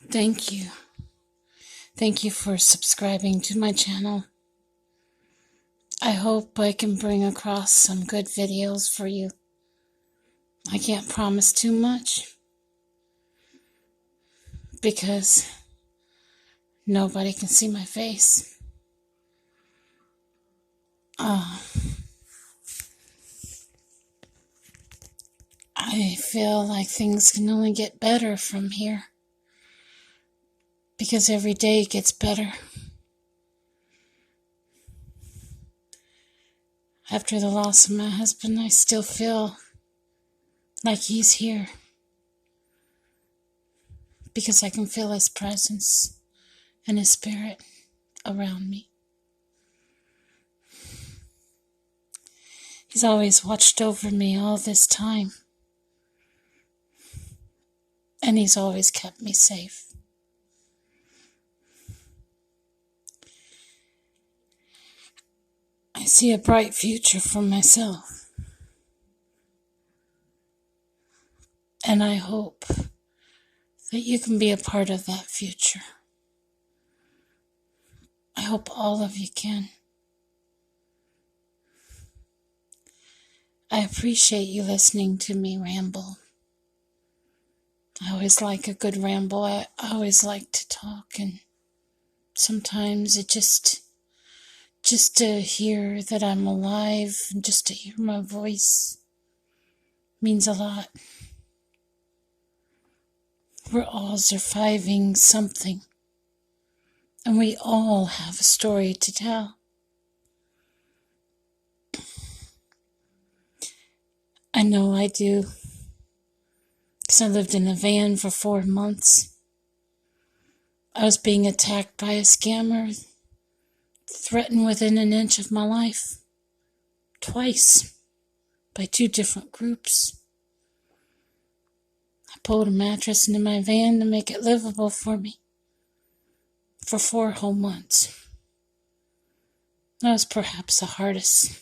Thank you. Thank you for subscribing to my channel. I hope I can bring across some good videos for you. I can't promise too much because nobody can see my face. I feel like things can only get better from here because every day it gets better. After the loss of my husband, I still feel like he's here because I can feel his presence and his spirit around me. He's always watched over me all this time, and he's always kept me safe. I see a bright future for myself, and I hope that you can be a part of that future. I hope all of you can. I appreciate you listening to me ramble. I always like a good ramble. I always like to talk, and sometimes it just to hear that I'm alive and just to hear my voice means a lot. We're all surviving something, and we all have a story to tell. I know I do, because I lived in a van for 4 months. I was being attacked by a scammer, threatened within an inch of my life, twice, by 2 different groups. I pulled a mattress into my van to make it livable for me for 4 whole months. That was perhaps the hardest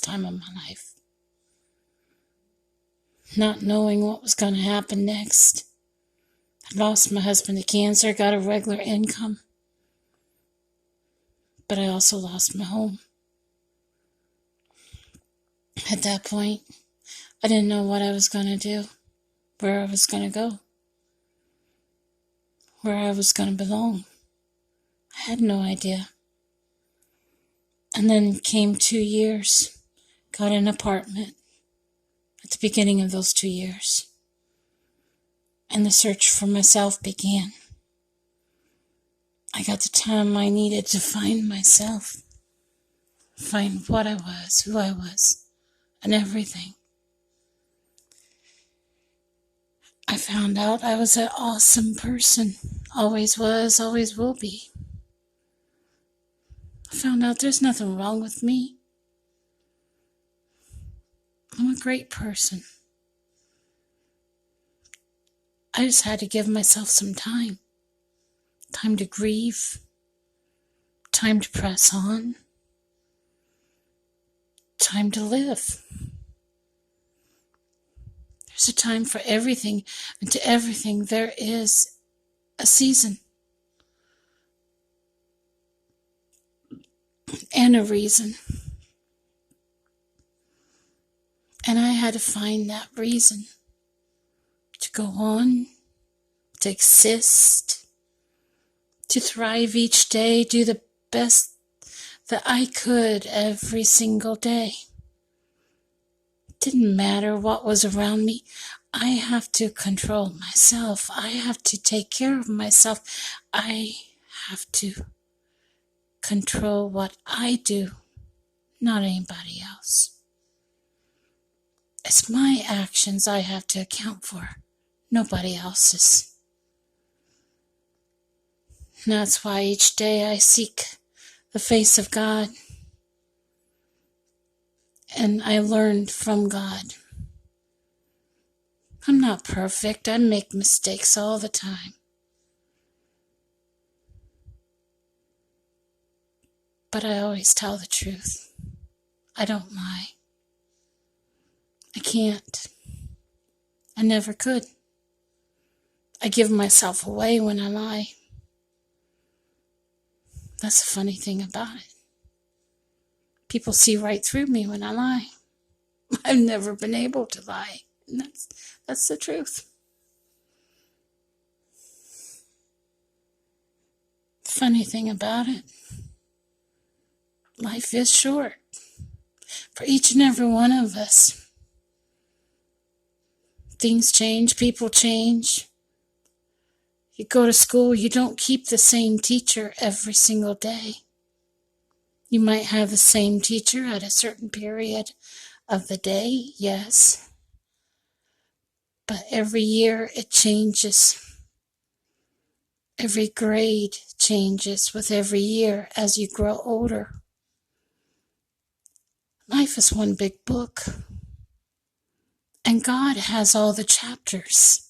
time of my life. Not knowing what was going to happen next. I lost my husband to cancer, got a regular income, but I also lost my home. At that point, I didn't know what I was going to do, where I was going to go, where I was going to belong. I had no idea. And then came 2 years, got an apartment at the beginning of those 2 years, and the search for myself began. I got the time I needed to find myself, find what I was, who I was, and everything. I found out I was an awesome person, always was, always will be. I found out there's nothing wrong with me. I'm a great person. I just had to give myself some time. Time to grieve. Time to press on. Time to live. There's a time for everything, and to everything there is a season and a reason. And I had to find that reason to go on, to exist, to thrive each day, do the best that I could every single day. It didn't matter what was around me. I have to control myself. I have to take care of myself. I have to control what I do, not anybody else. It's my actions I have to account for, nobody else's. And that's why each day I seek the face of God, and I learned from God. I'm not perfect. I make mistakes all the time. But I always tell the truth. I don't lie. I can't. I never could. I give myself away when I lie. That's the funny thing about it. People see right through me when I lie. I've never been able to lie. And that's the truth. Funny thing about it, life is short for each and every one of us. Things change, people change. You go to school, you don't keep the same teacher every single day. You might have the same teacher at a certain period of the day, yes. But every year it changes. Every grade changes with every year as you grow older. Life is one big book. And God has all the chapters.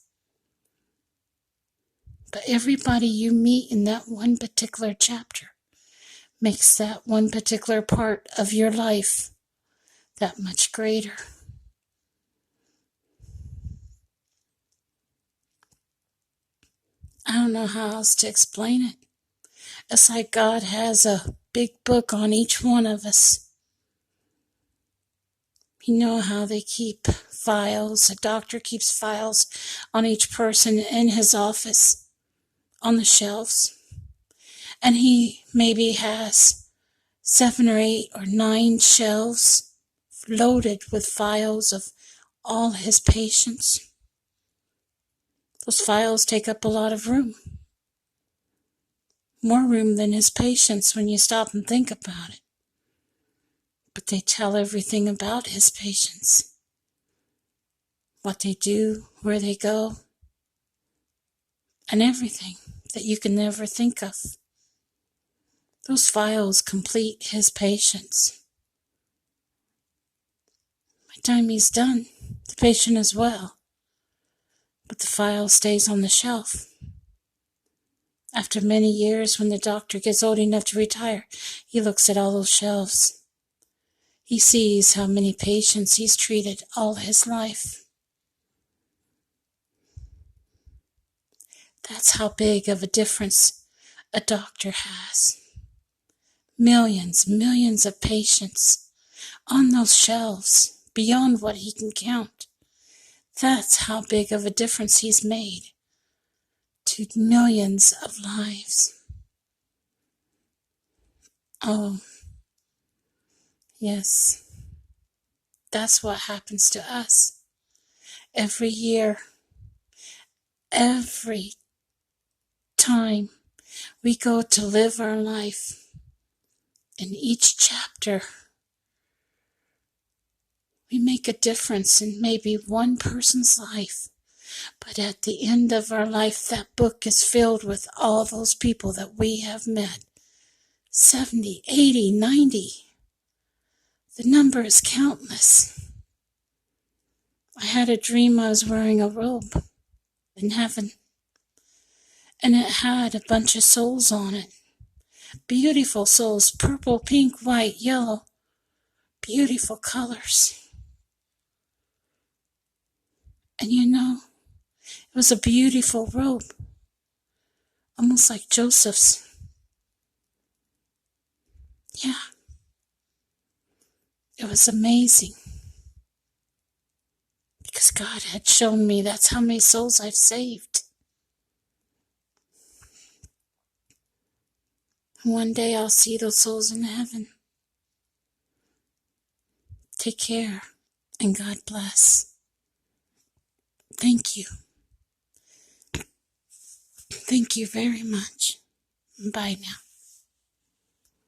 But everybody you meet in that one particular chapter makes that one particular part of your life that much greater. I don't know how else to explain it. It's like God has a big book on each one of us. You know how they keep files. A doctor keeps files on each person in his office on the shelves. And he maybe has 7 or 8 or 9 shelves loaded with files of all his patients. Those files take up a lot of room. More room than his patients when you stop and think about it. But they tell everything about his patients. What they do, where they go, and everything that you can never think of. Those files complete his patients. By the time he's done, the patient is well. But the file stays on the shelf. After many years, when the doctor gets old enough to retire, he looks at all those shelves. He sees how many patients he's treated all his life. That's how big of a difference a doctor has. Millions of patients on those shelves, beyond what he can count. That's how big of a difference he's made to millions of lives. Oh, yes, that's what happens to us. Every year, every time we go to live our life, in each chapter, we make a difference in maybe one person's life. But at the end of our life, that book is filled with all those people that we have met. 70, 80, 90. The number is countless. I had a dream I was wearing a robe in heaven. And it had a bunch of souls on it. Beautiful souls, purple, pink, white, yellow. Beautiful colors. And you know, it was a beautiful robe. Almost like Joseph's. Yeah. It was amazing. Because God had shown me that's how many souls I've saved. One day I'll see those souls in heaven. Take care and God bless. Thank you. Thank you very much. Bye now.